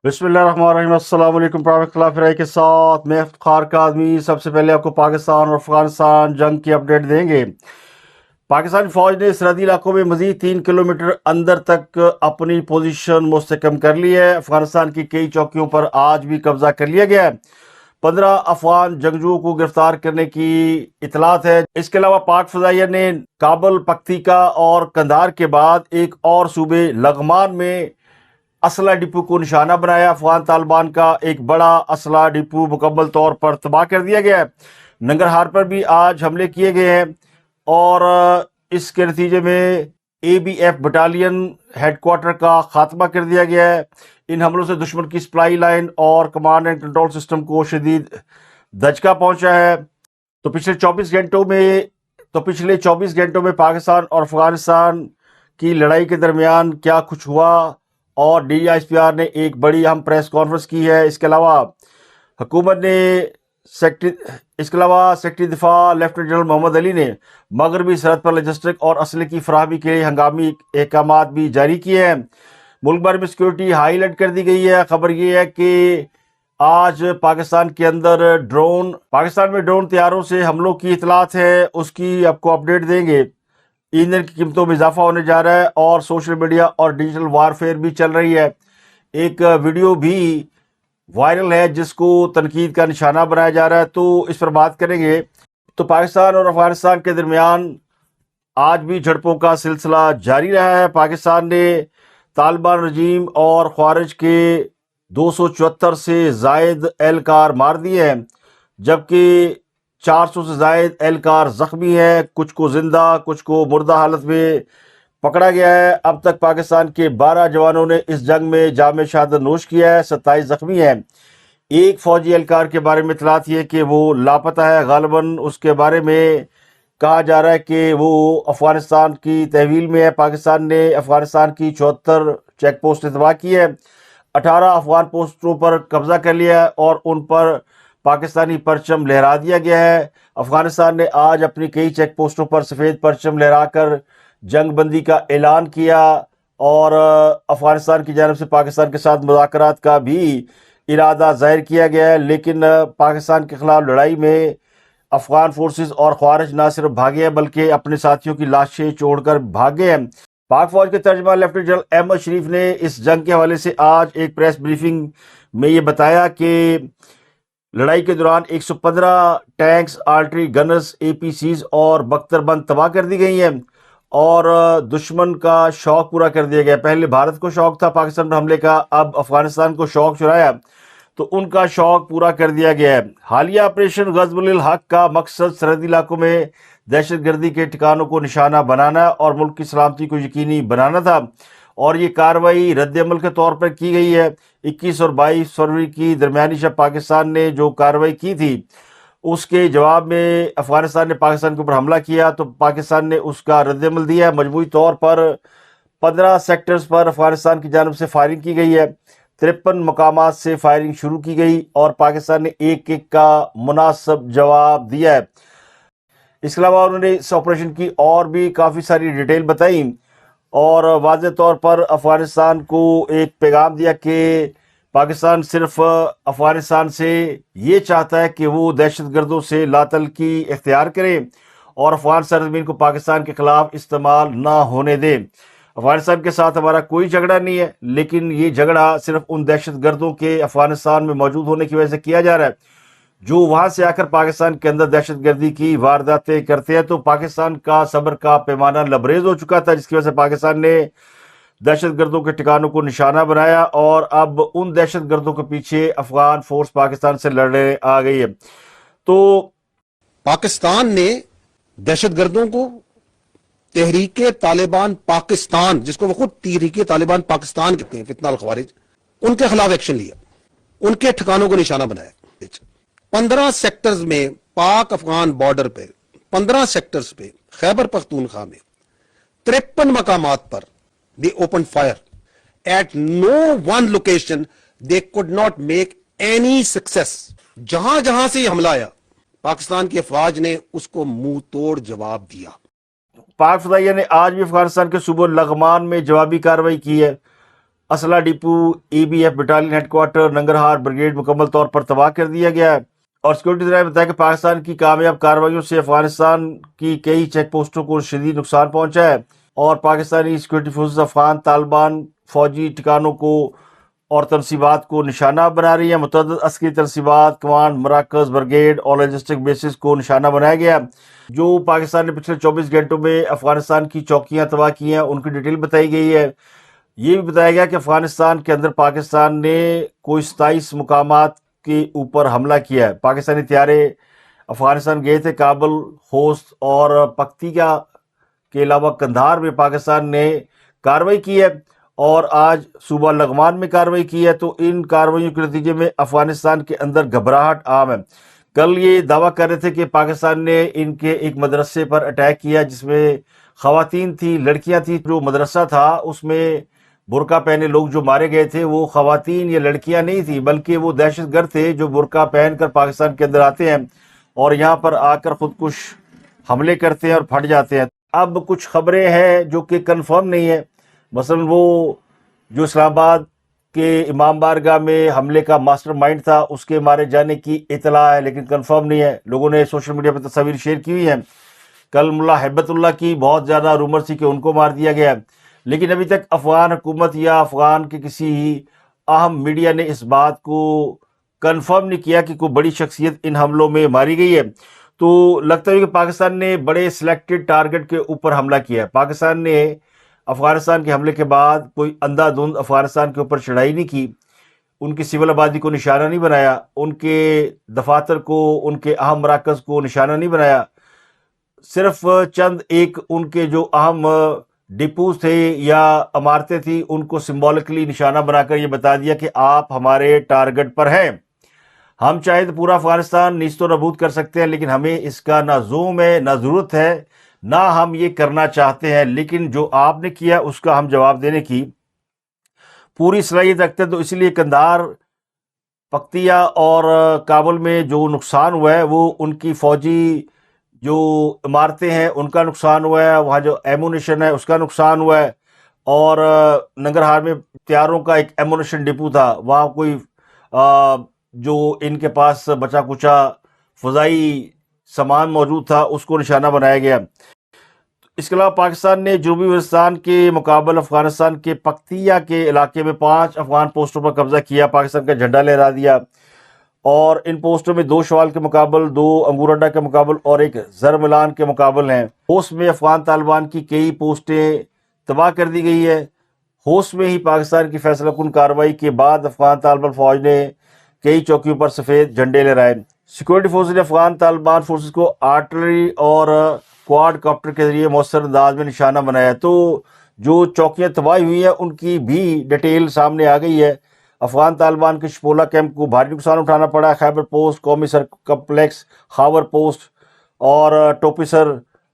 بسم اللہ الرحمن الرحیم۔ السلام علیکم۔ پروفیٹ خلاف رائے کے ساتھ میں افتخار کاظمی سب سے پہلے آپ کو پاکستان اور افغانستان جنگ کی اپڈیٹ دیں گے۔ پاکستانی فوج نے سرحدی علاقوں میں مزید 3 کلومیٹر اندر تک اپنی پوزیشن مستحکم کر لی ہے۔ افغانستان کی کئی چوکیوں پر آج بھی قبضہ کر لیا گیا ہے۔ 15 افغان جنگجوؤں کو گرفتار کرنے کی اطلاعات ہے۔ اس کے علاوہ پاک فضائیہ نے کابل، پکتیکا اور قندھار کے بعد ایک اور صوبے لغمان میں اسلحہ ڈپو کو نشانہ بنایا۔ افغان طالبان کا ایک بڑا اسلحہ ڈپو مکمل طور پر تباہ کر دیا گیا ہے۔ ننگرہار پر بھی آج حملے کیے گئے ہیں اور اس کے نتیجے میں ABF بٹالین ہیڈ کوارٹر کا خاتمہ کر دیا گیا ہے۔ ان حملوں سے دشمن کی سپلائی لائن اور کمانڈ اینڈ کنٹرول سسٹم کو شدید دھچکا پہنچا ہے۔ تو پچھلے 24 گھنٹوں میں پاکستان اور افغانستان کی لڑائی کے درمیان کیا کچھ ہوا، اور DISPR نے ایک بڑی اہم پریس کانفرنس کی ہے۔ اس کے علاوہ حکومت نے سیکرٹری دفاع لیفٹیننٹ جنرل محمد علی نے مغربی سرحد پر لاجسٹک اور اسلحے کی فراہمی کے لیے ہنگامی احکامات بھی جاری کیے ہیں۔ ملک بھر میں سیکورٹی ہائی الرٹ کر دی گئی ہے۔ خبر یہ ہے کہ آج پاکستان میں ڈرون طیاروں سے حملوں کی اطلاعات ہے، اس کی آپ کو اپڈیٹ دیں گے۔ ایندھن کی قیمتوں میں اضافہ ہونے جا رہا ہے اور سوشل میڈیا اور ڈیجیٹل وارفیئر بھی چل رہی ہے۔ ایک ویڈیو بھی وائرل ہے جس کو تنقید کا نشانہ بنایا جا رہا ہے، تو اس پر بات کریں گے۔ تو پاکستان اور افغانستان کے درمیان آج بھی جھڑپوں کا سلسلہ جاری رہا ہے۔ پاکستان نے طالبان رجیم اور خوارج کے 274 سے زائد اہلکار مار دیے ہیں، جبکہ 400 سے زائد اہلکار زخمی ہیں۔ کچھ کو زندہ، کچھ کو مردہ حالت میں پکڑا گیا ہے۔ اب تک پاکستان کے 12 جوانوں نے اس جنگ میں جام شہادت نوش کیا ہے، 27 زخمی ہیں۔ ایک فوجی اہلکار کے بارے میں اطلاعات یہ کہ وہ لاپتہ ہے۔ غالباً اس کے بارے میں کہا جا رہا ہے کہ وہ افغانستان کی تحویل میں ہے۔ پاکستان نے افغانستان کی 74 چیک پوسٹ تباہ کی ہے، 18 افغان پوسٹوں پر قبضہ کر لیا ہے اور ان پر پاکستانی پرچم لہرا دیا گیا ہے۔ افغانستان نے آج اپنی کئی چیک پوسٹوں پر سفید پرچم لہرا کر جنگ بندی کا اعلان کیا اور افغانستان کی جانب سے پاکستان کے ساتھ مذاکرات کا بھی ارادہ ظاہر کیا گیا ہے، لیکن پاکستان کے خلاف لڑائی میں افغان فورسز اور خوارج نہ صرف بھاگے ہیں بلکہ اپنے ساتھیوں کی لاشیں چھوڑ کر بھاگے ہیں۔ پاک فوج کے ترجمان لیفٹیننٹ جنرل احمد شریف نے اس جنگ کے حوالے سے آج ایک پریس بریفنگ میں یہ بتایا کہ لڑائی کے دوران 115 ٹینکس، آرٹلری گنرز، APCs اور بختر بند تباہ کر دی گئی ہیں اور دشمن کا شوق پورا کر دیا گیا۔ پہلے بھارت کو شوق تھا پاکستان پر حملے کا، اب افغانستان کو شوق چڑھایا تو ان کا شوق پورا کر دیا گیا ہے۔ حالیہ آپریشن غزب الحق کا مقصد سرحدی علاقوں میں دہشت گردی کے ٹھکانوں کو نشانہ بنانا اور ملک کی سلامتی کو یقینی بنانا تھا، اور یہ کارروائی رد عمل کے طور پر کی گئی ہے۔ 21 اور 22 فروری کی درمیانی شب پاکستان نے جو کارروائی کی تھی اس کے جواب میں افغانستان نے پاکستان کے اوپر حملہ کیا، تو پاکستان نے اس کا رد عمل دیا ہے۔ مجموعی طور پر 15 سیکٹرز پر افغانستان کی جانب سے فائرنگ کی گئی ہے، 53 مقامات سے فائرنگ شروع کی گئی اور پاکستان نے ایک کا مناسب جواب دیا ہے۔ اس کے علاوہ انہوں نے اس آپریشن کی اور بھی کافی ساری ڈیٹیل بتائی اور واضح طور پر افغانستان کو ایک پیغام دیا کہ پاکستان صرف افغانستان سے یہ چاہتا ہے کہ وہ دہشت گردوں سے لا تعلقی اختیار کرے اور افغان سرزمین کو پاکستان کے خلاف استعمال نہ ہونے دے۔ افغانستان کے ساتھ ہمارا کوئی جھگڑا نہیں ہے، لیکن یہ جھگڑا صرف ان دہشت گردوں کے افغانستان میں موجود ہونے کی وجہ سے کیا جا رہا ہے جو وہاں سے آ کر پاکستان کے اندر دہشت گردی کی وارداتیں کرتے ہیں۔ تو پاکستان کا صبر کا پیمانہ لبریز ہو چکا تھا، جس کی وجہ سے پاکستان نے دہشت گردوں کے ٹھکانوں کو نشانہ بنایا اور اب ان دہشت گردوں کے پیچھے افغان فورس پاکستان سے لڑنے آ گئی ہے۔ تو پاکستان نے دہشت گردوں کو تحریک طالبان پاکستان، جس کو وہ خود تحریک طالبان پاکستان کہتے ہیں، فتنہ الخوارج، ان کے خلاف ایکشن لیا، ان کے ٹھکانوں کو نشانہ بنایا۔ 15 سیکٹرز میں پاک افغان بارڈر پہ 15 سیکٹرز پہ خیبر پختونخوا میں 53 مقامات پر they opened fire. At no one location they could not make any success. جہاں جہاں سے یہ حملہ آیا پاکستان کی افواج نے اس کو منہ توڑ جواب دیا۔ پاک فضائیہ نے آج بھی افغانستان کے صوبہ لغمان میں جوابی کارروائی کی ہے۔ اسلحہ depot EBF battalion head quarter Nangarhar brigade مکمل طور پر تباہ کر دیا گیا ہے۔ اور سیکورٹی ذرائع نے بتایا کہ پاکستان کی کامیاب کارروائیوں سے افغانستان کی کئی چیک پوسٹوں کو شدید نقصان پہنچا ہے اور پاکستانی سیکورٹی فورسز افغان طالبان فوجی ٹھکانوں کو اور تنصیبات کو نشانہ بنا رہی ہیں۔ متعدد عسکری تنصیبات، کمانڈ، مراکز، بریگیڈ اور لاجسٹک بیسز کو نشانہ بنایا گیا، جو پاکستان نے پچھلے 24 گھنٹوں میں افغانستان کی چوکیاں تباہ کی ہیں، ان کی ڈیٹیل بتائی گئی ہے۔ یہ بھی بتایا گیا کہ افغانستان کے اندر پاکستان نے کوئی 27 مقامات کے اوپر حملہ کیا ہے۔ پاکستانی طیارے افغانستان گئے تھے، کابل، خوست اور پکتیکا کے علاوہ قندھار میں پاکستان نے کارروائی کی ہے اور آج صوبہ لغمان میں کارروائی کی ہے۔ تو ان کارروائیوں کے نتیجے میں افغانستان کے اندر گھبراہٹ عام ہے۔ کل یہ دعویٰ کر رہے تھے کہ پاکستان نے ان کے ایک مدرسے پر اٹیک کیا جس میں خواتین تھی، لڑکیاں تھیں۔ جو مدرسہ تھا اس میں برقع پہنے لوگ جو مارے گئے تھے وہ خواتین یا لڑکیاں نہیں تھیں، بلکہ وہ دہشت گرد تھے جو برقع پہن کر پاکستان کے اندر آتے ہیں اور یہاں پر آ کر خودکش حملے کرتے ہیں اور پھٹ جاتے ہیں۔ اب کچھ خبریں ہیں جو کہ کنفرم نہیں ہیں، مثلا وہ جو اسلام آباد کے امام بارگاہ میں حملے کا ماسٹر مائنڈ تھا اس کے مارے جانے کی اطلاع ہے لیکن کنفرم نہیں ہے۔ لوگوں نے سوشل میڈیا پر تصاویر شیئر کی ہوئی ہیں۔ کل ملا ہیبت اللہ کی بہت زیادہ رومر تھی کہ ان کو مار دیا گیا، لیکن ابھی تک افغان حکومت یا افغان کے کسی اہم میڈیا نے اس بات کو کنفرم نہیں کیا کہ کوئی بڑی شخصیت ان حملوں میں ماری گئی ہے۔ تو لگتا ہے کہ پاکستان نے بڑے سلیکٹڈ ٹارگٹ کے اوپر حملہ کیا ہے۔ پاکستان نے افغانستان کے حملے کے بعد کوئی اندھا دھند افغانستان کے اوپر چڑھائی نہیں کی، ان کی سول آبادی کو نشانہ نہیں بنایا، ان کے دفاتر کو، ان کے اہم مراکز کو نشانہ نہیں بنایا، صرف چند ایک ان کے جو اہم ڈپوز تھے یا عمارتیں تھیں ان کو سمبولکلی نشانہ بنا کر یہ بتا دیا کہ آپ ہمارے ٹارگٹ پر ہیں۔ ہم چاہے تو پورا افغانستان نیست و نابود کر سکتے ہیں، لیکن ہمیں اس کا نہ زوم ہے، نہ ضرورت ہے، نہ ہم یہ کرنا چاہتے ہیں، لیکن جو آپ نے کیا اس کا ہم جواب دینے کی پوری صلاحیت رکھتے ہیں۔ تو اسی لیے قندھار، پکتیا اور کابل میں جو نقصان ہوا ہے وہ ان کی فوجی جو عمارتیں ہیں ان کا نقصان ہوا ہے، وہاں جو ایمونیشن ہے اس کا نقصان ہوا ہے، اور ننگرہار میں طیاروں کا ایک ایمونیشن ڈپو تھا، وہاں کوئی جو ان کے پاس بچا کچا فضائی سامان موجود تھا اس کو نشانہ بنایا گیا۔ اس کے علاوہ پاکستان نے جنوبی وزیرستان کے مقابل افغانستان کے پکتیا کے علاقے میں 5 افغان پوسٹوں پر قبضہ کیا، پاکستان کا جھنڈا لہرا دیا، اور ان پوسٹوں میں 2 شوال کے مقابل، 2 انگورڈا کے مقابل اور 1 زرملان کے مقابل ہیں۔ ہوست میں افغان طالبان کی کئی پوسٹیں تباہ کر دی گئی ہے۔ ہوست میں ہی پاکستان کی فیصلہ کن کارروائی کے بعد افغان طالبان فوج نے کئی چوکیوں پر سفید جھنڈے لہرائے۔ سیکورٹی فورسز نے افغان طالبان فورسز کو آرٹلری اور کوارڈ کاپٹر کے ذریعے مؤثر انداز میں نشانہ بنایا۔ تو جو چوکیاں تباہ ہوئی ہیں ان کی بھی ڈیٹیل سامنے آ گئی ہے۔ افغان طالبان کے شپولا کیمپ کو بھاری نقصان اٹھانا پڑا، خیبر پوسٹ، قومی سر کمپلیکس، خاور پوسٹ اور ٹوپیسر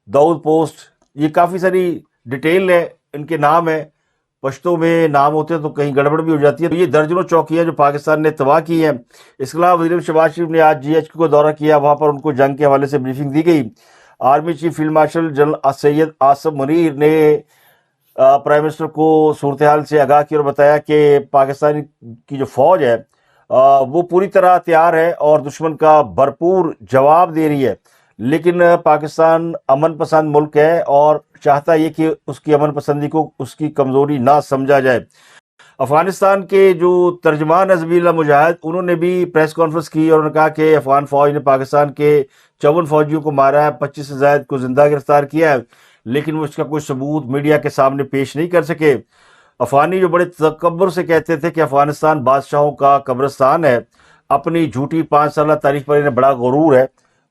داؤد پوسٹ، یہ کافی ساری ڈیٹیل ہے، ان کے نام ہیں، پشتوں میں نام ہوتے ہیں تو کہیں گڑبڑ بھی ہو جاتی ہے۔ تو یہ درجنوں چوکیاں جو پاکستان نے تباہ کی ہیں۔ اس کے علاوہ وزیر شہباز شریف نے آج GHQ کو دورہ کیا، وہاں پر ان کو جنگ کے حوالے سے بریفنگ دی گئی۔ Army chief field marshal general Syed Asim Munir نے پرائم منسٹر کو صورتحال سے آگاہ کیا اور بتایا کہ پاکستان کی جو فوج ہے وہ پوری طرح تیار ہے اور دشمن کا بھرپور جواب دے رہی ہے، لیکن پاکستان امن پسند ملک ہے اور چاہتا یہ کہ اس کی امن پسندی کو اس کی کمزوری نہ سمجھا جائے۔ افغانستان کے جو ترجمان ذبیح اللہ مجاہد انہوں نے بھی پریس کانفرنس کی اور انہوں نے کہا کہ افغان فوج نے پاکستان کے 54 فوجیوں کو مارا ہے، 25 سے زائد کو زندہ گرفتار کیا ہے، لیکن وہ اس کا کوئی ثبوت میڈیا کے سامنے پیش نہیں کر سکے۔ افغانی جو بڑے تکبر سے کہتے تھے کہ افغانستان بادشاہوں کا قبرستان ہے، اپنی جھوٹی 5 سالہ تاریخ پر انہیں بڑا غرور ہے۔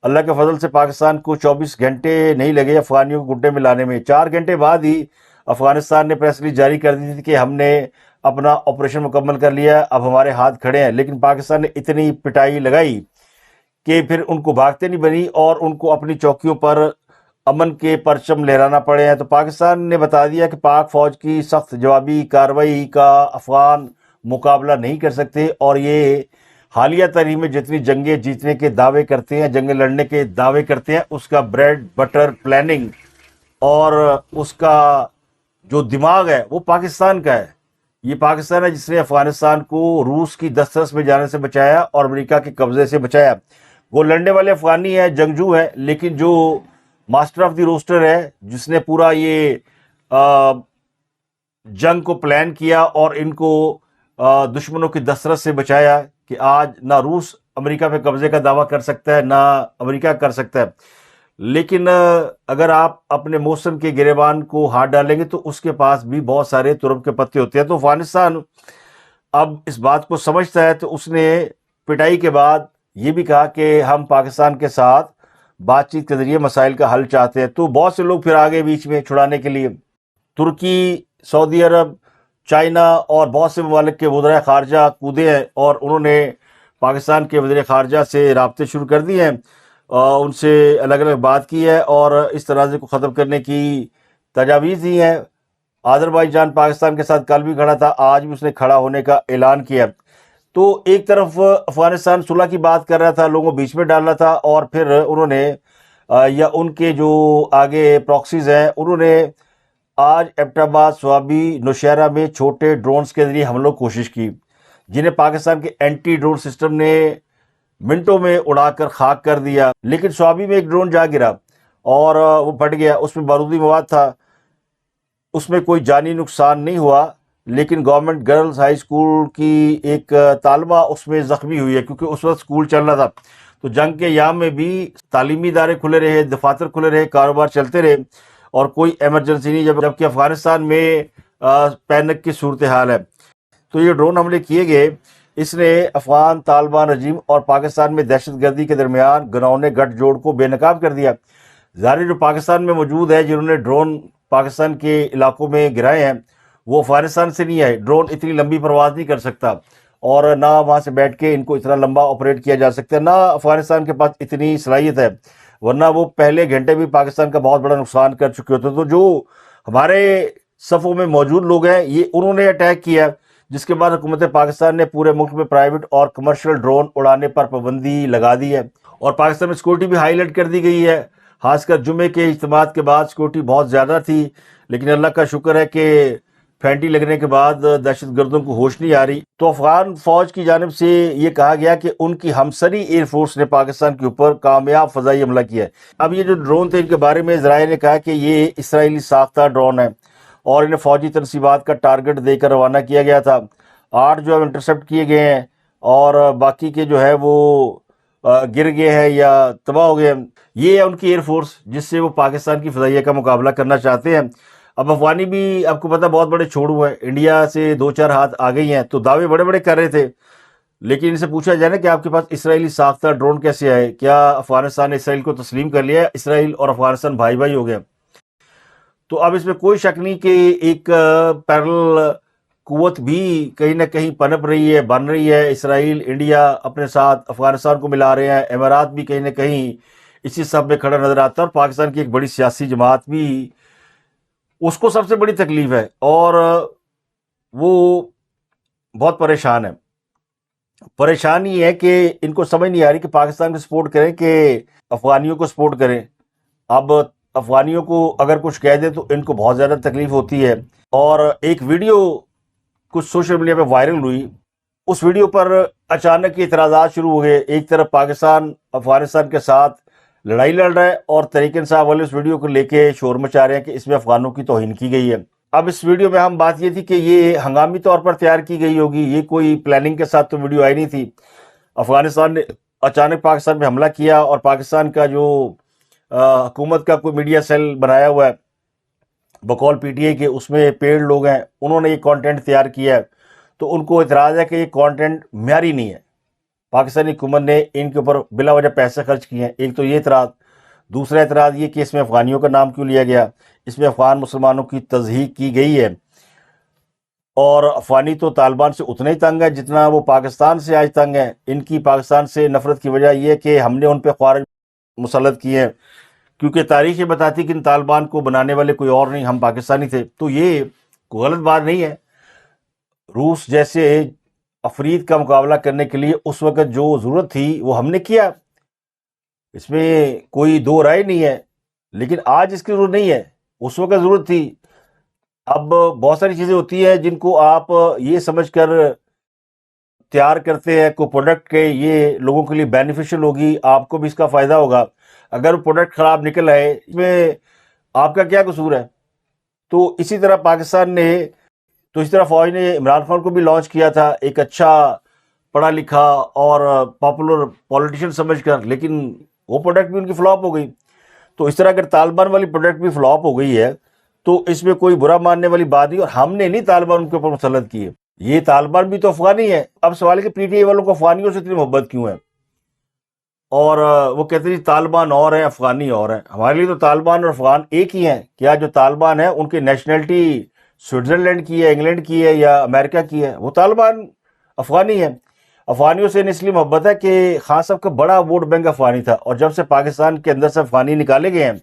اللہ کے فضل سے پاکستان کو 24 گھنٹے نہیں لگے افغانیوں کو گڈے میں لانے میں، 4 گھنٹے بعد ہی افغانستان نے پریس ریلیز جاری کر دی تھی کہ ہم نے اپنا آپریشن مکمل کر لیا، اب ہمارے ہاتھ کھڑے ہیں، لیکن پاکستان نے اتنی پٹائی لگائی کہ پھر ان کو بھاگتے نہیں بنی اور ان کو اپنی چوکیوں پر امن کے پرچم لہرانا پڑے ہیں۔ تو پاکستان نے بتا دیا کہ پاک فوج کی سخت جوابی کارروائی کا افغان مقابلہ نہیں کر سکتے، اور یہ حالیہ تاریخ میں جتنی جنگیں جیتنے کے دعوے کرتے ہیں، جنگیں لڑنے کے دعوے کرتے ہیں، اس کا بریڈ بٹر پلاننگ اور اس کا جو دماغ ہے وہ پاکستان کا ہے۔ یہ پاکستان ہے جس نے افغانستان کو روس کی دسترس میں جانے سے بچایا اور امریکہ کے قبضے سے بچایا. وہ لڑنے والے افغانی ہیں، جنگجو ہیں، لیکن جو ماسٹر آف دی روسٹر ہے، جس نے پورا یہ جنگ کو پلان کیا اور ان کو دشمنوں کی دسترس سے بچایا کہ آج نہ روس امریکہ پہ قبضے کا دعویٰ کر سکتا ہے نہ امریکہ کر سکتا ہے. لیکن اگر آپ اپنے موسم کے گریبان کو ہاتھ ڈالیں گے تو اس کے پاس بھی بہت سارے ترب کے پتے ہوتے ہیں. تو افغانستان اب اس بات کو سمجھتا ہے، تو اس نے پٹائی کے بعد یہ بھی کہا کہ ہم پاکستان کے ساتھ بات چیت کے ذریعے مسائل کا حل چاہتے ہیں. تو بہت سے لوگ پھر آگے بیچ میں چھڑانے کے لیے. ترکی، سعودی عرب، چائنا اور بہت سے ممالک کے وزرائے خارجہ کودے ہیں اور انہوں نے پاکستان کے وزیر خارجہ سے رابطے شروع کر دیے ہیں، ان سے الگ الگ بات کی ہے اور اس تنازع کو ختم کرنے کی تجاویز دی ہیں. آذربائیجان پاکستان کے ساتھ کل بھی کھڑا تھا، آج بھی اس نے کھڑا ہونے کا اعلان کیا. تو ایک طرف افغانستان صلح کی بات کر رہا تھا، لوگوں بیچ میں ڈال رہا تھا، اور پھر انہوں نے یا ان کے جو آگے پراکسیز ہیں انہوں نے آج ایبٹ آباد، سوابی، نوشہرہ میں چھوٹے ڈرونز کے ذریعے حملوں کی کوشش کی، جنہیں پاکستان کے اینٹی ڈرون سسٹم نے منٹوں میں اڑا کر خاک کر دیا. لیکن سوابی میں ایک ڈرون جا گرا اور وہ پھٹ گیا، اس میں بارودی مواد تھا، اس میں کوئی جانی نقصان نہیں ہوا. لیکن گورنمنٹ گرلز ہائی اسکول کی ایک طالبہ اس میں زخمی ہوئی ہے، کیونکہ اس وقت اسکول چل رہا تھا. تو جنگ کے ایام میں بھی تعلیمی ادارے کھلے رہے، دفاتر کھلے رہے، کاروبار چلتے رہے اور کوئی ایمرجنسی نہیں، جبکہ افغانستان میں پینک کی صورتحال ہے. تو یہ ڈرون حملے کیے گئے، اس نے افغان طالبان رجیم اور پاکستان میں دہشت گردی کے درمیان گھناؤنے گٹھ جوڑ کو بے نقاب کر دیا. ظاہر جو پاکستان میں موجود ہے، جنہوں نے ڈرون پاکستان کے علاقوں میں گرائے ہیں، وہ افغانستان سے نہیں آئے. ڈرون اتنی لمبی پرواز نہیں کر سکتا اور نہ وہاں سے بیٹھ کے ان کو اتنا لمبا آپریٹ کیا جا سکتا ہے، نہ افغانستان کے پاس اتنی صلاحیت ہے، ورنہ وہ پہلے گھنٹے بھی پاکستان کا بہت بڑا نقصان کر چکے ہوتے. تو جو ہمارے صفوں میں موجود لوگ ہیں، یہ انہوں نے اٹیک کیا، جس کے بعد حکومت پاکستان نے پورے ملک میں پرائیویٹ اور کمرشل ڈرون اڑانے پر پابندی لگا دی ہے. اور پاکستان میں سیکورٹی بھی ہائی الرٹ کر دی گئی ہے، خاص کر جمعے کے اجتماعات کے بعد سیکورٹی بہت زیادہ تھی. لیکن اللہ کا شکر ہے کہ پھینٹی لگنے کے بعد دہشت گردوں کو ہوش نہیں آ رہی. تو افغان فوج کی جانب سے یہ کہا گیا کہ ان کی ہمسری ایئر فورس نے پاکستان کے اوپر کامیاب فضائی حملہ کیا ہے. اب یہ جو ڈرون تھے، ان کے بارے میں ذرائع نے کہا کہ یہ اسرائیلی ساختہ ڈرون ہے اور انہیں فوجی تنصیبات کا ٹارگٹ دے کر روانہ کیا گیا تھا. 8 جو ہے انٹرسپٹ کیے گئے ہیں اور باقی کے جو ہے وہ گر گئے ہیں یا تباہ ہو گئے ہیں. یہ ہے ان کی ایئر فورس جس سے وہ پاکستان کی فضائیہ کا مقابلہ کرنا چاہتے ہیں. اب افغانی بھی آپ کو پتہ بہت بڑے چھوڑو ہیں، انڈیا سے 2-4 ہاتھ آ گئی ہیں، تو دعوے بڑے بڑے کر رہے تھے. لیکن ان سے پوچھا جائے نا کہ آپ کے پاس اسرائیلی ساختہ ڈرون کیسے آئے، کیا افغانستان نے اسرائیل کو تسلیم کر لیا؟ اسرائیل اور افغانستان بھائی بھائی ہو گئے. تو اب اس میں کوئی شک نہیں کہ ایک پیرل قوت بھی کہیں نہ کہیں پنپ رہی ہے، بن رہی ہے. اسرائیل، انڈیا اپنے ساتھ افغانستان کو ملا رہے ہیں، امارات بھی کہیں نہ کہیں اسی سب میں کھڑا نظر آتا ہے، اور پاکستان کی ایک بڑی سیاسی جماعت بھی، اس کو سب سے بڑی تکلیف ہے اور وہ بہت پریشان ہے. پریشانی ہے کہ ان کو سمجھ نہیں آ رہی کہ پاکستان کو سپورٹ کریں کہ افغانیوں کو سپورٹ کریں. اب افغانیوں کو اگر کچھ کہہ دیں تو ان کو بہت زیادہ تکلیف ہوتی ہے. اور ایک ویڈیو کچھ سوشل میڈیا پہ وائرل ہوئی، اس ویڈیو پر اچانک اعتراضات شروع ہو گئے. ایک طرف پاکستان افغانستان کے ساتھ لڑائی لڑ رہا ہے اور تحریک انصاف والے اس ویڈیو کو لے کے شور مچا رہے ہیں کہ اس میں افغانوں کی توہین کی گئی ہے. اب اس ویڈیو میں ہم بات یہ تھی کہ یہ ہنگامی طور پر تیار کی گئی ہوگی، یہ کوئی پلاننگ کے ساتھ تو ویڈیو آئی نہیں تھی. افغانستان نے اچانک پاکستان پہ حملہ کیا اور پاکستان کا جو حکومت کا کوئی میڈیا سیل بنایا ہوا ہے بقول پی ٹی آئی کے، اس میں پیڑ لوگ ہیں، انہوں نے یہ کانٹینٹ تیار کیا ہے. تو ان کو اعتراض ہے کہ یہ کانٹینٹ معیاری نہیں ہے، پاکستانی حکومت نے ان کے اوپر بلا وجہ پیسے خرچ کیے ہیں. ایک تو یہ اعتراض. دوسرا اعتراض یہ کہ اس میں افغانیوں کا نام کیوں لیا گیا، اس میں افغان مسلمانوں کی تضحیک کی گئی ہے. اور افغانی تو طالبان سے اتنا ہی تنگ ہے جتنا وہ پاکستان سے آج تنگ ہے. ان کی پاکستان سے نفرت کی وجہ یہ ہے کہ ہم نے ان پہ خوارج مسلط کیے ہیں، کیونکہ تاریخ یہ بتاتی کہ ان طالبان کو بنانے والے کوئی اور نہیں، ہم پاکستانی تھے. تو یہ کوئی غلط بات نہیں ہے. روس جیسے افرید کا مقابلہ کرنے کے لیے اس وقت جو ضرورت تھی وہ ہم نے کیا، اس میں کوئی دو رائے نہیں ہے. لیکن آج اس کی ضرورت نہیں ہے، اس وقت ضرورت تھی. اب بہت ساری چیزیں ہوتی ہیں جن کو آپ یہ سمجھ کر تیار کرتے ہیں کوئی پروڈکٹ کے یہ لوگوں کے لیے بینیفیشل ہوگی, آپ کو بھی اس کا فائدہ ہوگا. اگر وہ پروڈکٹ خراب نکل آئے اس میں آپ کا کیا قصور ہے؟ تو اسی طرح پاکستان نے, تو اس طرح فوج نے عمران خان کو بھی لانچ کیا تھا ایک اچھا پڑھا لکھا اور پاپولر پولیٹیشین سمجھ کر, لیکن وہ پروڈکٹ بھی ان کی فلاپ ہو گئی. تو اس طرح اگر طالبان والی پروڈکٹ بھی فلاپ ہو گئی ہے تو اس میں کوئی برا ماننے والی بات نہیں, اور ہم نے نہیں طالبان ان کے اوپر مسلط کیے. یہ طالبان بھی تو افغانی ہے. اب سوال ہے کہ پی ٹی آئی والوں کو افغانیوں سے اتنی محبت کیوں ہے؟ اور وہ کہتے ہیں طالبان اور ہیں افغانی اور ہیں. ہمارے لیے تو طالبان اور افغان ایک ہی ہیں. کیا جو طالبان ہیں ان کی نیشنلٹی سوئٹزرلینڈ کی ہے, انگلینڈ کی ہے یا امریکہ کی ہے؟ وہ طالبان افغانی ہیں. افغانیوں سے اس لیے محبت ہے کہ خان صاحب کا بڑا ووٹ بینک افغانی تھا, اور جب سے پاکستان کے اندر سے افغانی نکالے گئے ہیں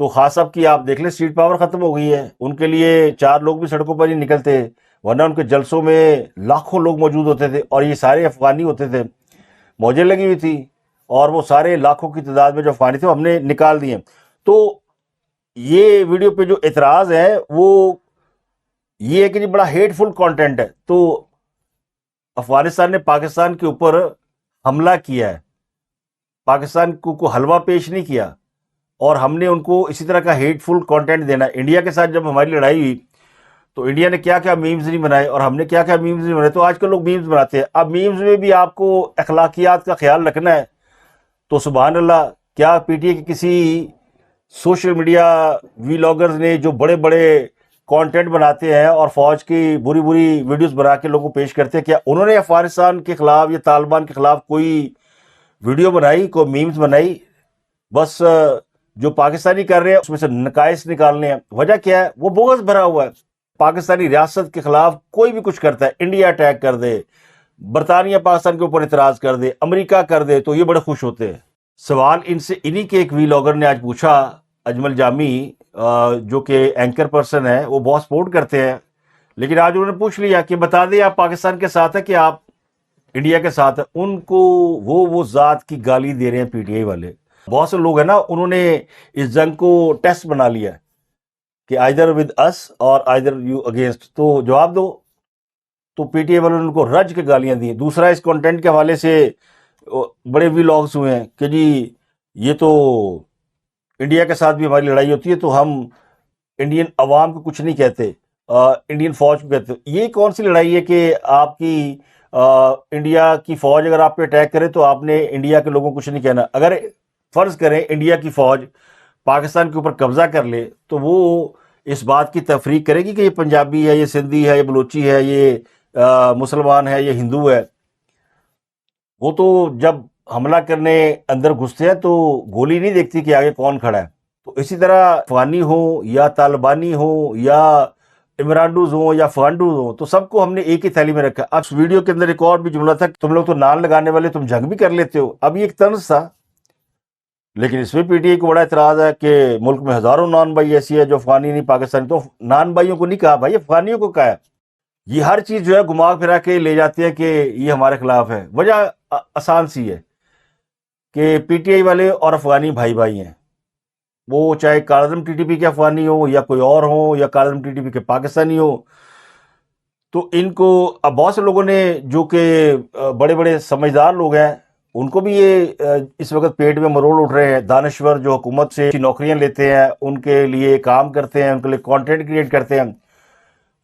تو خان صاحب کی آپ دیکھ لیں اسٹریٹ پاور ختم ہو گئی ہے. ان کے لیے 4 لوگ بھی سڑکوں پر نہیں نکلتے, ورنہ ان کے جلسوں میں لاکھوں لوگ موجود ہوتے تھے اور یہ سارے افغانی ہوتے تھے. موجیں لگی ہوئی تھی اور وہ سارے لاکھوں کی تعداد میں جو افغانی تھے ہم نے نکال دیے. تو یہ ویڈیو پہ جو اعتراض ہے وہ یہ ہے کہ جی بڑا ہیٹ فل کانٹینٹ ہے. تو افغانستان نے پاکستان کے اوپر حملہ کیا ہے, پاکستان کو حلوہ پیش نہیں کیا, اور ہم نے ان کو اسی طرح کا ہیٹ فل کانٹینٹ دینا. انڈیا کے ساتھ جب ہماری لڑائی ہوئی تو انڈیا نے کیا کیا میمز نہیں بنائے اور ہم نے کیا کیا میمز نہیں بنائے. تو آج کل لوگ میمز بناتے ہیں. اب میمز میں بھی آپ کو اخلاقیات کا خیال رکھنا ہے تو سبحان اللہ, کیا پی ٹی اے کے کسی سوشل میڈیا ویلاگرز نے جو بڑے بڑے کانٹینٹ بناتے ہیں اور فوج کی بری بری ویڈیوز بنا کے لوگوں کو پیش کرتے ہیں, کیا انہوں نے افغانستان کے خلاف یا طالبان کے خلاف کوئی ویڈیو بنائی, کوئی میمز بنائی؟ بس جو پاکستانی کر رہے ہیں اس میں سے نقائص نکالنے ہیں. وجہ کیا ہے؟ وہ بغض بھرا ہوا ہے. پاکستانی ریاست کے خلاف کوئی بھی کچھ کرتا ہے, انڈیا اٹیک کر دے, برطانیہ پاکستان کے اوپر اعتراض کر دے, امریکہ کر دے, تو یہ بڑے خوش ہوتے ہیں. سوال ان سے انہی کے ایک ویلاگر نے آج پوچھا, اجمل جامی جو کہ اینکر پرسن ہے, وہ بہت سپورٹ کرتے ہیں, لیکن آج انہوں نے پوچھ لیا کہ بتا دیں آپ پاکستان کے ساتھ ہیں کہ آپ انڈیا کے ساتھ ہیں. ان کو وہ ذات کی گالی دے رہے ہیں پی ٹی آئی والے. بہت سے لوگ ہیں نا, انہوں نے اس جنگ کو ٹیسٹ بنا لیا کہ آئدر ود اس اور آئدر یو اگینسٹ, تو جواب دو. تو پی ٹی آئی والوں نے ان کو رج کے گالیاں دی. دوسرا, اس کانٹینٹ کے حوالے سے بڑے ویلاگز ہوئے ہیں کہ جی یہ تو انڈیا کے ساتھ بھی ہماری لڑائی ہوتی ہے تو ہم انڈین عوام کو کچھ نہیں کہتے, انڈین فوج کو کہتے. یہ کون سی لڑائی ہے کہ آپ کی انڈیا کی فوج اگر آپ پہ اٹیک کرے تو آپ نے انڈیا کے لوگوں کو کچھ نہیں کہنا؟ اگر فرض کریں انڈیا کی فوج پاکستان کے اوپر قبضہ کر لے تو وہ اس بات کی تفریق کرے گی کہ یہ پنجابی ہے, یہ سندھی ہے, یہ بلوچی ہے, یہ مسلمان ہے, یہ ہندو ہے. وہ تو جب حملہ کرنے اندر گھستے ہیں تو گولی نہیں دیکھتی کہ آگے کون کھڑا ہے. تو اسی طرح افغانی ہوں یا طالبانی ہوں یا امرانڈوز ہوں یا فانڈوز ہوں, تو سب کو ہم نے ایک ہی تھیلی میں رکھا. اب اس ویڈیو کے اندر ایک اور بھی جملہ تھا, تم لوگ تو نان لگانے والے, تم جنگ بھی کر لیتے ہو. اب یہ ایک طنز تھا, لیکن اس میں پی ٹی آئی کو بڑا اعتراض ہے کہ ملک میں ہزاروں نان بھائی ایسی ہے جو افغانی نہیں پاکستانی. تو نان بھائیوں کو نہیں کہا بھائی, افغانیوں کو کہا ہے. یہ ہر چیز جو ہے گھما پھرا کے لے جاتے ہیں کہ یہ ہمارے خلاف ہے. وجہ آسان سی ہے کہ پی ٹی آئی والے اور افغانی بھائی بھائی ہیں. وہ چاہے کاظم ٹی ٹی پی کے افغانی ہوں یا کوئی اور ہوں یا کاظم ٹی ٹی پی کے پاکستانی ہوں. تو ان کو اب بہت سے لوگوں نے جو کہ بڑے بڑے سمجھدار لوگ ہیں ان کو بھی یہ اس وقت پیٹ میں مروڑ اٹھ رہے ہیں. دانشور جو حکومت سے نوکریاں لیتے ہیں, ان کے لیے کام کرتے ہیں, ان کے لیے کانٹینٹ کریٹ کرتے ہیں,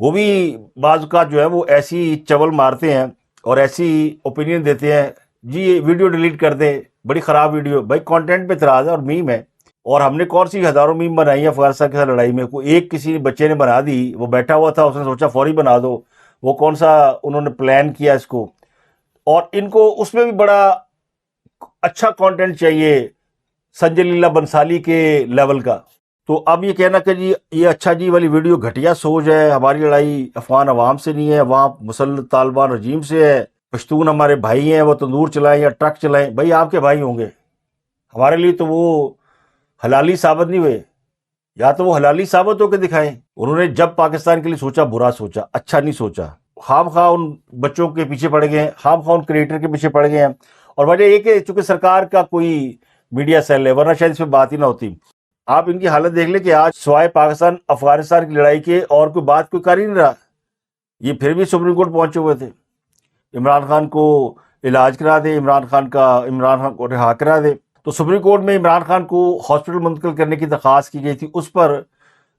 وہ بھی بعض اوقات جو ہے وہ ایسی چول مارتے ہیں اور ایسی اوپینین دیتے ہیں جی یہ ویڈیو ڈیلیٹ کر دیں, بڑی خراب ویڈیو. بھائی کانٹینٹ پہ اعتراض ہے اور میم ہے, اور ہم نے کون سی ہزاروں میم بنائی ہیں افغانستان کے ساتھ لڑائی میں. کوئی ایک کسی بچے نے بنا دی, وہ بیٹھا ہوا تھا, اس نے سوچا فوری بنا دو. وہ کون سا انہوں نے پلان کیا اس کو, اور ان کو اس میں بھی بڑا اچھا کانٹینٹ چاہیے سنجے لیلا بنسالی کے لیول کا. تو اب یہ کہنا کہ جی یہ اچھا جی والی ویڈیو گھٹیا سوچ ہے, ہماری لڑائی افغان عوام سے نہیں ہے, عوام مسلط طالبان رجیم سے ہے, پشتون ہمارے بھائی ہیں, وہ تندور چلائیں یا ٹرک چلائیں. بھائی آپ کے بھائی ہوں گے, ہمارے لیے تو وہ حلالی ثابت نہیں ہوئے, یا تو وہ حلالی ثابت ہو کے دکھائیں. انہوں نے جب پاکستان کے لیے سوچا برا سوچا, اچھا نہیں سوچا. خام خواہ ان بچوں کے پیچھے پڑ گئے ہیں, خام خواہ ان کریٹر کے پیچھے پڑ گئے ہیں. اور وجہ یہ کہ چونکہ سرکار کا کوئی میڈیا سیل ہے, ورنہ شاید اس پہ بات ہی نہ ہوتی. آپ ان کی حالت دیکھ لیں کہ آج سوائے پاکستان افغانستان کی لڑائی کے اور کوئی بات کوئی کر ہی نہیں رہا. یہ پھر بھی سپریم کورٹ پہنچے ہوئے تھے. عمران خان کو علاج کرا دے, عمران خان کو رہا کرا دے. تو سپریم کورٹ میں عمران خان کو ہاسپٹل منتقل کرنے کی درخواست کی گئی تھی, اس پر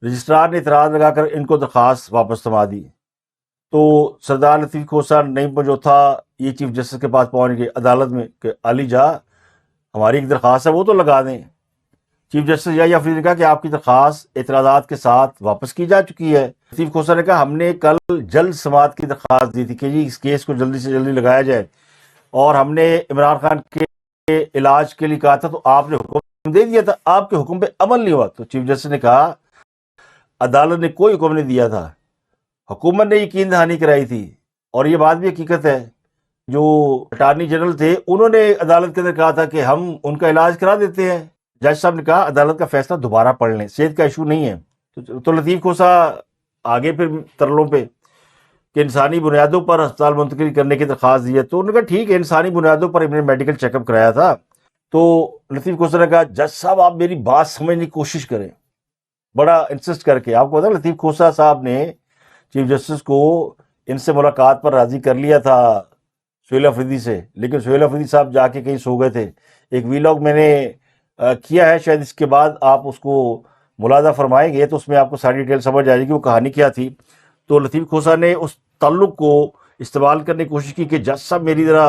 رجسٹرار نے اعتراض لگا کر ان کو درخواست واپس تھما دی. تو سردار لطیف کھوسا نعیم پنجوتھا یہ چیف جسٹس کے پاس پہنچ گئے عدالت میں کہ علی جا ہماری ایک درخواست ہے وہ تو لگا دیں. چیف جسٹس یحییٰ افریدی نے کہا کہ آپ کی درخواست اعتراضات کے ساتھ واپس کی جا چکی ہے. لطیف کھوسا نے کہا ہم نے کل جلد سماعت کی درخواست دی تھی کہ جی اس کیس کو جلدی سے جلدی لگایا جائے, اور ہم نے عمران خان کے علاج کے لیے کہا تھا تو آپ نے حکم دے دیا تھا, آپ کے حکم پہ عمل نہیں ہوا. تو چیف جسٹس نے کہا عدالت نے کوئی حکم نہیں دیا تھا, حکومت نے یقین دہانی کرائی تھی. اور یہ بات بھی حقیقت ہے, جو اٹارنی جنرل تھے انہوں نے عدالت کے اندر کہا تھا کہ ہم ان کا علاج کرا دیتے ہیں. جج صاحب نے کہا عدالت کا فیصلہ دوبارہ پڑھ لیں, صحت کا ایشو نہیں ہے. تو لطیف کھوسا آگے پھر ترلوں پہ کہ انسانی بنیادوں پر ہسپتال منتقل کرنے کی درخواست دی ہے. تو انہوں نے کہا ٹھیک ہے انسانی بنیادوں پر انہوں نے میڈیکل چیک اپ کرایا تھا. تو لطیف کھوسا نے کہا جج صاحب آپ میری بات سمجھنے کی کوشش کریں, بڑا انسسٹ کر کے. آپ کو پتا لطیف کھوسا صاحب نے چیف جسٹس کو ان سے ملاقات پر راضی کر لیا تھا سہیل افریدی سے, لیکن سہیل افریدی صاحب جا کے کہیں سو گئے تھے. ایک ویلاگ میں نے کیا ہے, شاید اس کے بعد آپ اس کو ملاحظہ فرمائیں گے تو اس میں آپ کو ساری ڈیٹیل سمجھ آئے گی وہ کہانی کیا تھی. تو لطیف کھوسا نے اس تعلق کو استعمال کرنے کی کوشش کی کہ جج صاحب میری ذرا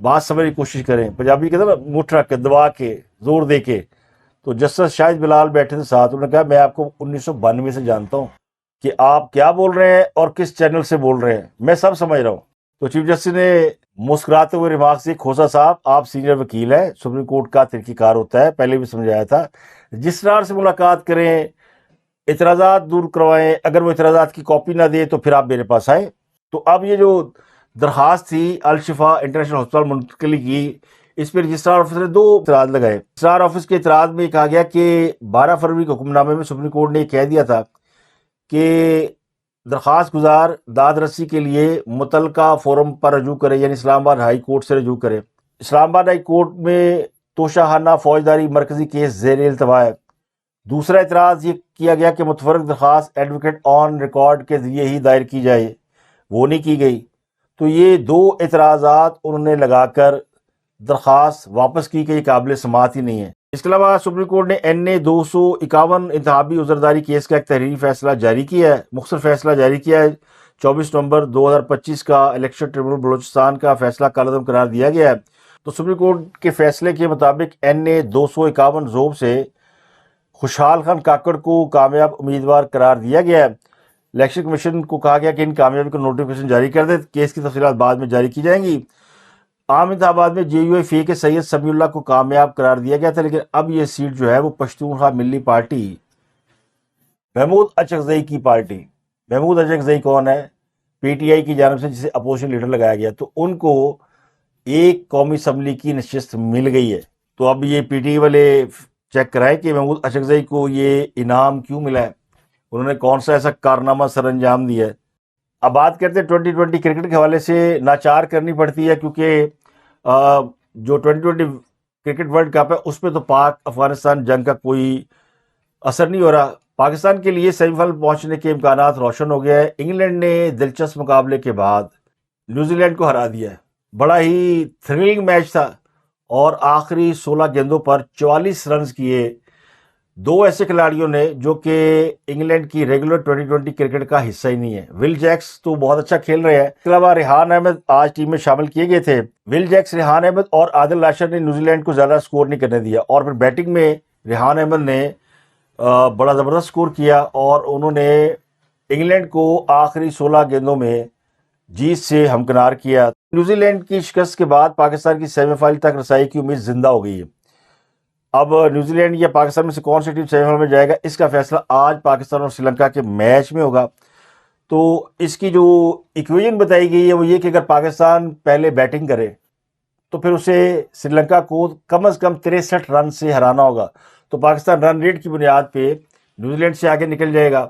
بات سمجھنے کی کوشش کریں. پنجابی کہتے ہیں نا مٹھ رکھ کے دبا کے زور دے کے. تو جسٹس شاہد بلال بیٹھے تھے ساتھ, انہوں نے کہا میں آپ کو 1992 سے جانتا ہوں کہ آپ کیا بول رہے ہیں اور کس چینل سے بول رہے ہیں, میں سب سمجھ رہا ہوں. تو چیف جسٹس نے مسکراتے ہوئے ریمارکس دی کھوسا صاحب آپ سینئر وکیل ہیں, سپریم کورٹ کا طریقہ کار ہوتا ہے, پہلے بھی سمجھایا تھا, جس طرح سے ملاقات کریں, اعتراضات دور کروائیں, اگر وہ اعتراضات کی کاپی نہ دے تو پھر آپ میرے پاس آئیں. تو اب یہ جو درخواست تھی الشفا انٹرنیشنل ہسپتال منتقلی کی, اس پہ رجسٹرار آفس نے 2 اعتراض لگائے. رجسٹرار آفس کے اعتراض میں کہا گیا کہ 12 فروری کے حکم نامے میں سپریم کورٹ نے یہ کہہ دیا تھا کہ درخواست گزار داد رسی کے لیے متعلقہ فورم پر رجوع کرے, یعنی اسلام آباد ہائی کورٹ سے رجوع کرے. اسلام آباد ہائی کورٹ میں توشاہانہ فوجداری مرکزی کیس زیر التوا ہے. دوسرا اعتراض یہ کیا گیا کہ متفرق درخواست ایڈوکیٹ آن ریکارڈ کے ذریعے ہی دائر کی جائے, وہ نہیں کی گئی. تو یہ 2 اعتراضات انہوں نے لگا کر درخواست واپس کی کہ یہ قابل سماعت ہی نہیں ہے. اس کے علاوہ سپریم کورٹ نے NA 251 انتخابی عذرداری کیس کا ایک تحریری فیصلہ جاری کیا ہے, مختصر فیصلہ جاری کیا ہے. 24 نومبر 2025 کا الیکشن ٹریبونل بلوچستان کا فیصلہ کالعدم قرار دیا گیا ہے. تو سپریم کورٹ کے فیصلے کے مطابق NA 251 ذوب سے خوشحال خان کاکڑ کو کامیاب امیدوار قرار دیا گیا ہے. الیکشن کمیشن کو کہا گیا کہ ان کامیابی کو نوٹیفیکیشن جاری کر دے, کیس کی تفصیلات بعد میں جاری کی جائیں گی. عام انتخابات میں JUIF کے سید سمیع اللہ کو کامیاب قرار دیا گیا تھا, لیکن اب یہ سیٹ جو ہے وہ پشتونخوا ملی پارٹی محمود اچکزئی کی پارٹی. محمود اچکزئی کون ہے؟ PTI کی جانب سے جسے اپوزیشن لیڈر لگایا گیا, تو ان کو ایک قومی اسمبلی کی نشست مل گئی ہے. تو اب یہ PTI والے چیک کرائیں کہ محمود اچکزئی کو یہ انعام کیوں ملا ہے, انہوں نے کون سا ایسا کارنامہ سر انجام دیا ہے. اب بات کرتے ہیں 2020 کرکٹ کے حوالے سے ناچار کرنی پڑتی ہے, کیونکہ جو 2020 کرکٹ ورلڈ کپ ہے اس پہ تو پاک افغانستان جنگ کا کوئی اثر نہیں ہو رہا. پاکستان کے لیے سیمی فائنل پہنچنے کے امکانات روشن ہو گیا ہے. انگلینڈ نے دلچسپ مقابلے کے بعد نیوزی لینڈ کو ہرا دیا ہے. بڑا ہی تھرلنگ میچ تھا, اور آخری 16 گیندوں پر 44 رنز کیے 2 ایسے کھلاڑیوں نے جو کہ انگلینڈ کی ریگولر 2020 کرکٹ کا حصہ ہی نہیں ہے. ول جیکس تو بہت اچھا کھیل رہے ہیں, اس کے علاوہ ریحان احمد آج ٹیم میں شامل کیے گئے تھے. ول جیکس, ریحان احمد اور عادل راشد نے نیوزی لینڈ کو زیادہ سکور نہیں کرنے دیا, اور پھر بیٹنگ میں ریحان احمد نے بڑا زبردست سکور کیا, اور انہوں نے انگلینڈ کو آخری 16 گیندوں میں جیت سے ہمکنار کیا. نیوزی لینڈ کی شکست کے بعد پاکستان کی سیمی فائنل تک رسائی کی امید زندہ ہو گئی ہے. اب نیوزی لینڈ یا پاکستان میں سے کون سی ٹیم سیمی فائنل میں جائے گا, اس کا فیصلہ آج پاکستان اور سری لنکا کے میچ میں ہوگا. تو اس کی جو ایکویژن بتائی گئی ہے وہ یہ کہ اگر پاکستان پہلے بیٹنگ کرے تو پھر اسے سری لنکا کو کم از کم 63 رن سے ہرانا ہوگا. تو پاکستان رن ریٹ کی بنیاد پہ نیوزی لینڈ سے آگے نکل جائے گا,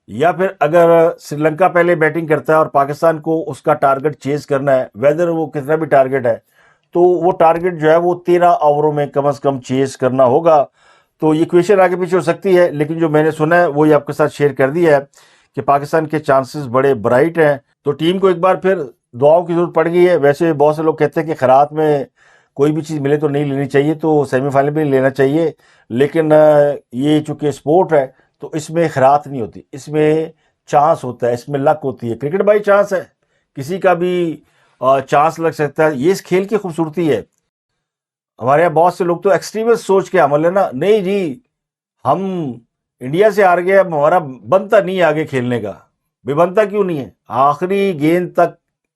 یا پھر اگر سری لنکا پہلے بیٹنگ کرتا ہے اور پاکستان کو اس کا ٹارگٹ چیز کرنا ہے, ویدر وہ کتنا بھی ٹارگٹ ہے, تو وہ ٹارگٹ جو ہے وہ 13 اووروں میں کم از کم چیز کرنا ہوگا. تو یہ کویشچن آگے پیچھے ہو سکتی ہے، لیکن جو میں نے سنا ہے وہ یہ آپ کے ساتھ شیئر کر دیا ہے کہ پاکستان کے چانسز بڑے برائٹ ہیں. تو ٹیم کو ایک بار پھر دعاؤں کی ضرورت پڑ گئی ہے. ویسے بہت سے لوگ کہتے ہیں کہ خیرات میں کوئی بھی چیز ملے تو نہیں لینی چاہیے، تو سیمی فائنل میں لینا چاہیے، لیکن یہ چونکہ سپورٹ ہے تو اس میں خیرات نہیں ہوتی، اس میں چانس ہوتا ہے، اس میں لک ہوتی ہے. کرکٹ بائی چانس ہے، کسی کا بھی چانس لگ سکتا ہے. یہ اس کھیل کی خوبصورتی ہے. ہمارے یہاں بہت سے لوگ تو ایکسٹریمسٹ سوچ کے عمل ہے نا، نہیں جی ہم انڈیا سے ہار گئے، اب ہمارا بنتا نہیں ہے آگے کھیلنے کا. بے بنتا کیوں نہیں ہے؟ آخری گیند تک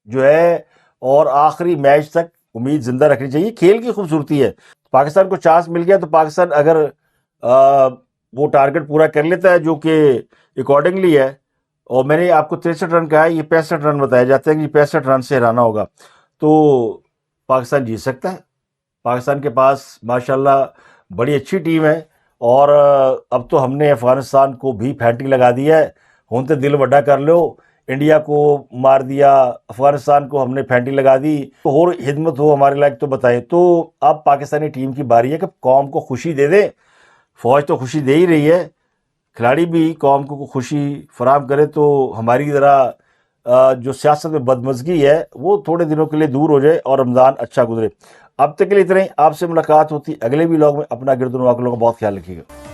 جو ہے اور آخری میچ تک امید زندہ رکھنی چاہیے. کھیل کی خوبصورتی ہے. پاکستان کو چانس مل گیا تو پاکستان اگر وہ ٹارگٹ پورا کر لیتا ہے جو کہ اکارڈنگلی ہے، اور میں نے آپ کو 63 رن کہا ہے، یہ 65 رن بتایا جاتا ہے کہ 65 رن سے ہرانا ہوگا، تو پاکستان جیت سکتا ہے. پاکستان کے پاس ماشاءاللہ بڑی اچھی ٹیم ہے، اور اب تو ہم نے افغانستان کو بھی پھینٹی لگا دی ہے. ہوں تو دل وڈا کر لو، انڈیا کو مار دیا، افغانستان کو ہم نے پھینٹی لگا دی، تو اور خدمت ہو ہمارے لائق تو بتائیں. تو اب پاکستانی ٹیم کی باری ہے کہ قوم کو خوشی دے دے. فوج تو خوشی دے ہی رہی ہے، کھلاڑی بھی قوم کو خوشی فراہم کرے تو ہماری ذرا جو سیاست میں بدمزگی ہے وہ تھوڑے دنوں کے لیے دور ہو جائے اور رمضان اچھا گزرے. اب تک کے لیے اتنا ہی. آپ سے ملاقات ہوتی اگلے ولاگ میں. اپنا گرد و نواح کا بہت خیال رکھیے گا.